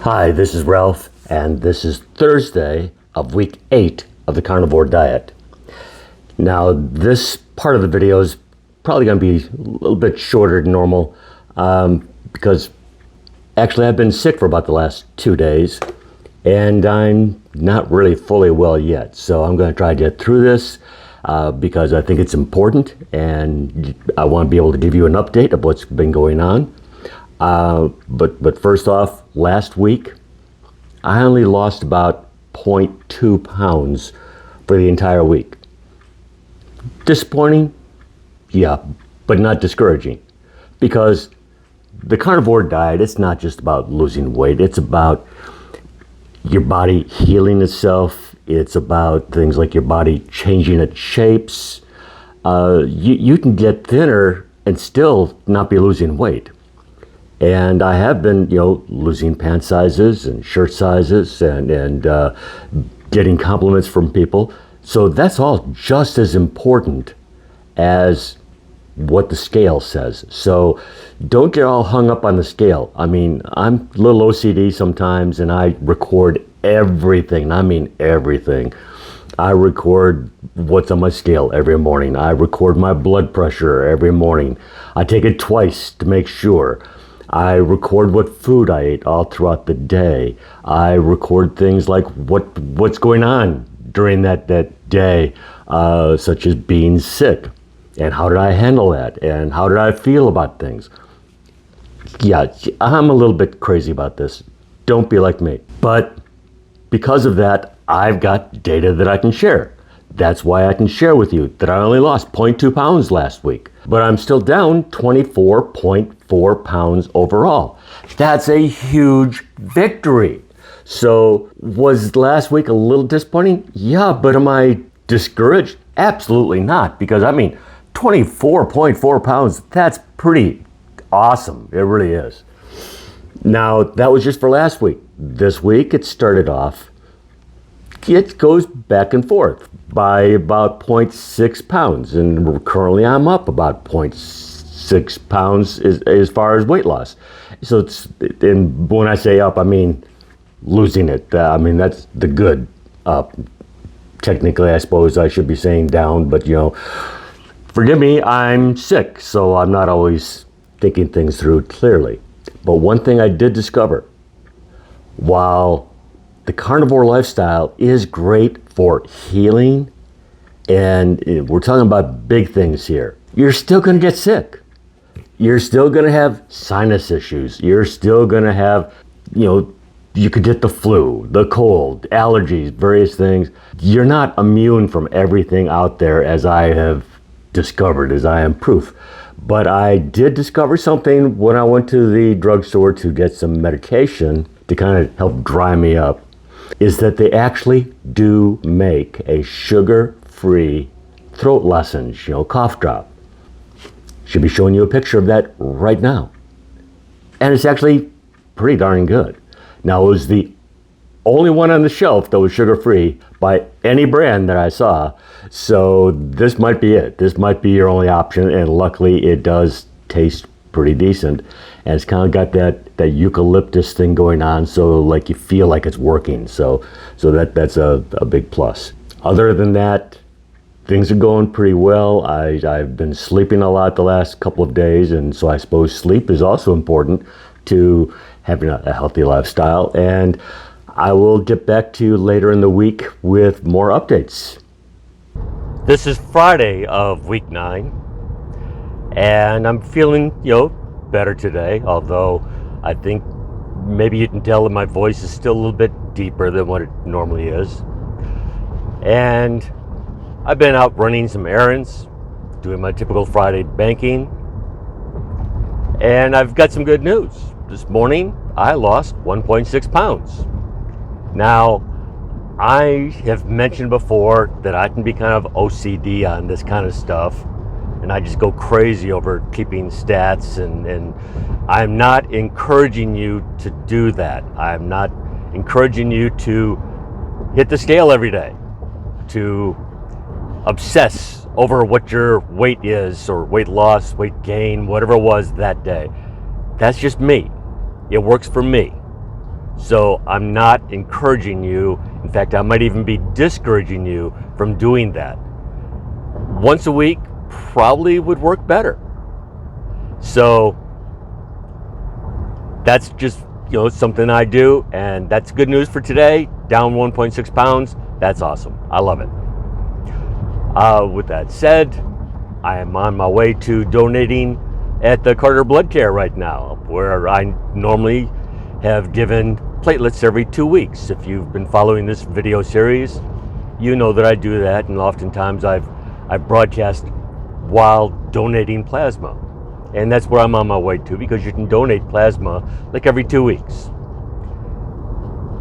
Hi, this is Ralph, and this is Thursday of week 8 of the carnivore diet. Now, this part of the video is probably going to be a little bit shorter than normal because actually I've been sick for about the last 2 days, and I'm not really fully well yet. So I'm going to try to get through this because I think it's important, and I want to be able to give you an update of what's been going on. But first off, last week, I only lost about 0.2 pounds for the entire week. Disappointing? Yeah, but not discouraging. Because the carnivore diet, it's not just about losing weight. It's about your body healing itself. It's about things like your body changing its shapes. You can get thinner and still not be losing weight. And I have been, losing pant sizes and shirt sizes and getting compliments from people. So that's all just as important as what the scale says. So don't get all hung up on the scale. I mean, I'm a little OCD sometimes, and I record everything. I mean, everything. I record what's on my scale every morning. I record my blood pressure every morning. I take it twice to make sure. I record what food I ate all throughout the day. I record things like what's going on during that day, such as being sick, and how did I handle that, and how did I feel about things. Yeah, I'm a little bit crazy about this. Don't be like me. But because of that, I've got data that I can share. That's why I can share with you that I only lost 0.2 pounds last week, but I'm still down 24.4 pounds overall. That's a huge victory. So was last week a little disappointing? Yeah, but am I discouraged? Absolutely not, because 24.4 pounds, that's pretty awesome. It really is. Now, that was just for last week. This week, it started off, it goes back and forth by about 0.6 pounds. And currently I'm up about 0.6 pounds as far as weight loss. So and when I say up, I mean losing it. That's the good up. Technically, I suppose I should be saying down, but forgive me, I'm sick, so I'm not always thinking things through clearly. But one thing I did discover, while the carnivore lifestyle is great for healing, and we're talking about big things here, you're still going to get sick. You're still going to have sinus issues. You're still going to have, you could get the flu, the cold, allergies, various things. You're not immune from everything out there, as I have discovered, as I am proof. But I did discover something when I went to the drugstore to get some medication to kind of help dry me up, is that they actually do make a sugar-free throat lozenge, cough drop. Should be showing you a picture of that right now. And it's actually pretty darn good. Now, it was the only one on the shelf that was sugar-free by any brand that I saw. So this might be it. This might be your only option, and luckily it does taste pretty decent. And it's kind of got that eucalyptus thing going on, so like you feel like it's working. So that's a big plus. Other than that, things are going pretty well. I've been sleeping a lot the last couple of days, and so I suppose sleep is also important to having a healthy lifestyle. And I will get back to you later in the week with more updates. This is Friday of week 9, and I'm feeling, better today, although I think maybe you can tell that my voice is still a little bit deeper than what it normally is. And I've been out running some errands, doing my typical Friday banking, and I've got some good news. This morning, I lost 1.6 pounds. Now, I have mentioned before that I can be kind of OCD on this kind of stuff, and I just go crazy over keeping stats, and I'm not encouraging you to do that. I'm not encouraging you to hit the scale every day, to obsess over what your weight is, or weight loss, weight gain, whatever it was that day. That's just me. It works for me. So I'm not encouraging you. In fact, I might even be discouraging you from doing that. Once a week probably would work better. So that's just, something I do, and that's good news for today. Down 1.6 pounds. That's awesome. I love it. With that said, I am on my way to donating at the Carter Blood Care right now, where I normally have given platelets every 2 weeks. If you've been following this video series, you know that I do that, and oftentimes I've broadcast while donating plasma. And that's where I'm on my way to, because you can donate plasma like every 2 weeks.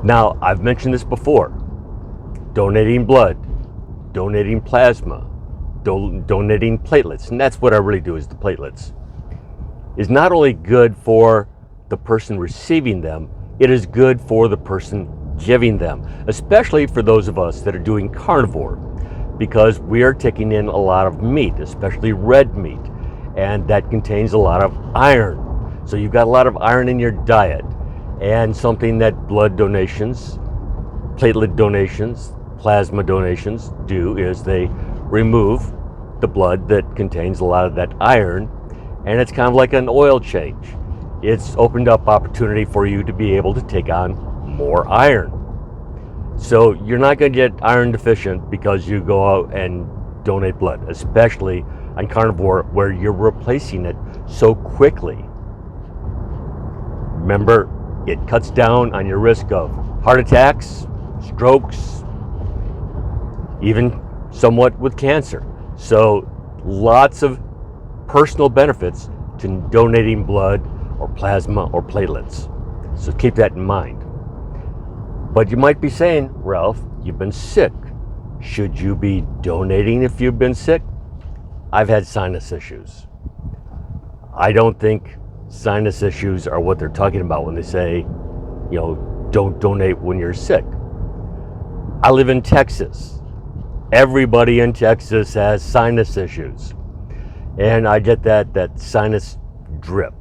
Now, I've mentioned this before. Donating blood, donating plasma, donating platelets, and that's what I really do, is the platelets, is not only good for the person receiving them, it is good for the person giving them, especially for those of us that are doing carnivore, because we are taking in a lot of meat, especially red meat, and that contains a lot of iron. So you've got a lot of iron in your diet, and something that blood donations, platelet donations, plasma donations do is they remove the blood that contains a lot of that iron, and it's kind of like an oil change. It's opened up opportunity for you to be able to take on more iron. So you're not going to get iron deficient because you go out and donate blood, especially on carnivore where you're replacing it so quickly. Remember, it cuts down on your risk of heart attacks, strokes, even somewhat with cancer. So lots of personal benefits to donating blood or plasma or platelets. So keep that in mind. But you might be saying, Ralph, you've been sick. Should you be donating if you've been sick? I've had sinus issues. I don't think sinus issues are what they're talking about when they say, don't donate when you're sick. I live in Texas. Everybody in Texas has sinus issues. And I get that sinus drip,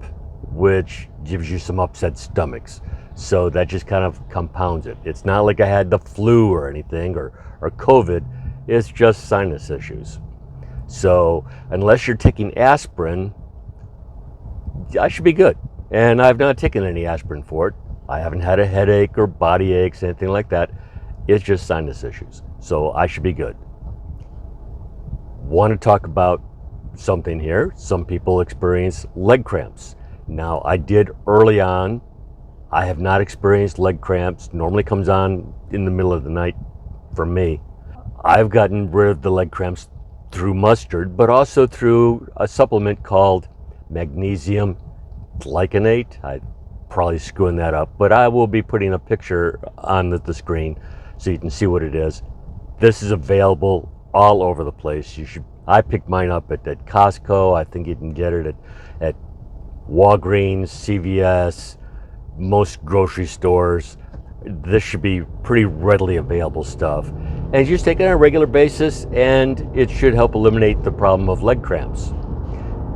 which gives you some upset stomachs. So that just kind of compounds it. It's not like I had the flu or anything or COVID. It's just sinus issues. So unless you're taking aspirin, I should be good. And I've not taken any aspirin for it. I haven't had a headache or body aches, anything like that. It's just sinus issues. So I should be good. Want to talk about something here. Some people experience leg cramps. Now, I did early on. I have not experienced leg cramps. Normally comes on in the middle of the night for me. I've gotten rid of the leg cramps through mustard, but also through a supplement called magnesium glycinate. I'm probably screwing that up, but I will be putting a picture on the screen so you can see what it is. This is available all over the place. I picked mine up at Costco. I think you can get it at Walgreens, CVS, most grocery stores. This should be pretty readily available stuff. And you just take it on a regular basis, and it should help eliminate the problem of leg cramps.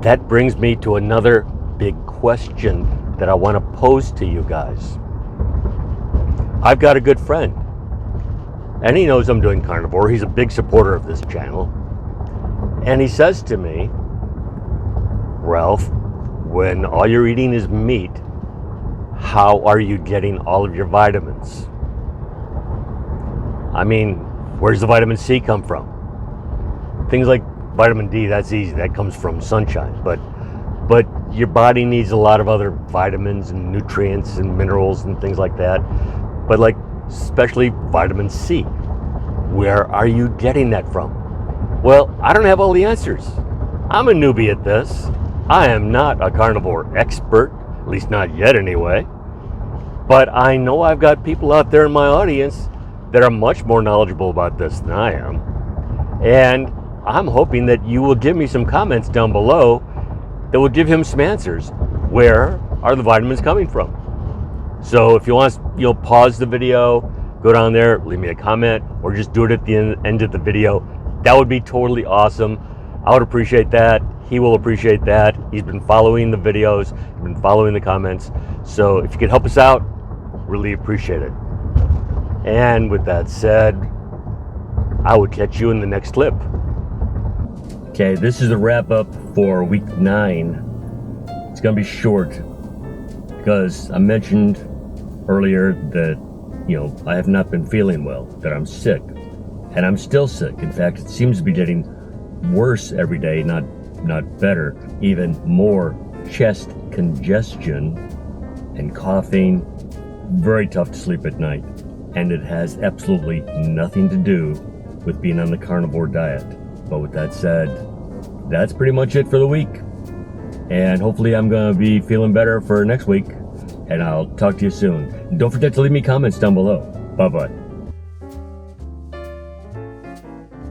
That brings me to another big question that I want to pose to you guys. I've got a good friend, and he knows I'm doing carnivore. He's a big supporter of this channel. And he says to me, Ralph, when all you're eating is meat, how are you getting all of your vitamins? I mean, where's the vitamin C come from? Things like vitamin D, that's easy. That comes from sunshine. But your body needs a lot of other vitamins and nutrients and minerals and things like that. But like especially vitamin C. Where are you getting that from? Well, I don't have all the answers. I'm a newbie at this. I am not a carnivore expert, at least not yet anyway. But I know I've got people out there in my audience that are much more knowledgeable about this than I am. And I'm hoping that you will give me some comments down below that will give him some answers. Where are the vitamins coming from? So if you want to, pause the video, go down there, leave me a comment, or just do it at the end of the video. That would be totally awesome. I would appreciate that. He will appreciate that. He's been following the videos, he's been following the comments. So if you could help us out, Really appreciate it. And with that said, I will catch you in the next clip. Okay, this is the wrap up for week 9. It's gonna be short because I mentioned earlier that, I have not been feeling well, that I'm sick. And I'm still sick. In fact, it seems to be getting worse every day, not better. Even more chest congestion and coughing. Very tough to sleep at night. And it has absolutely nothing to do with being on the carnivore diet. But with that said, that's pretty much it for the week. And hopefully I'm going to be feeling better for next week. And I'll talk to you soon. Don't forget to leave me comments down below. Bye-bye.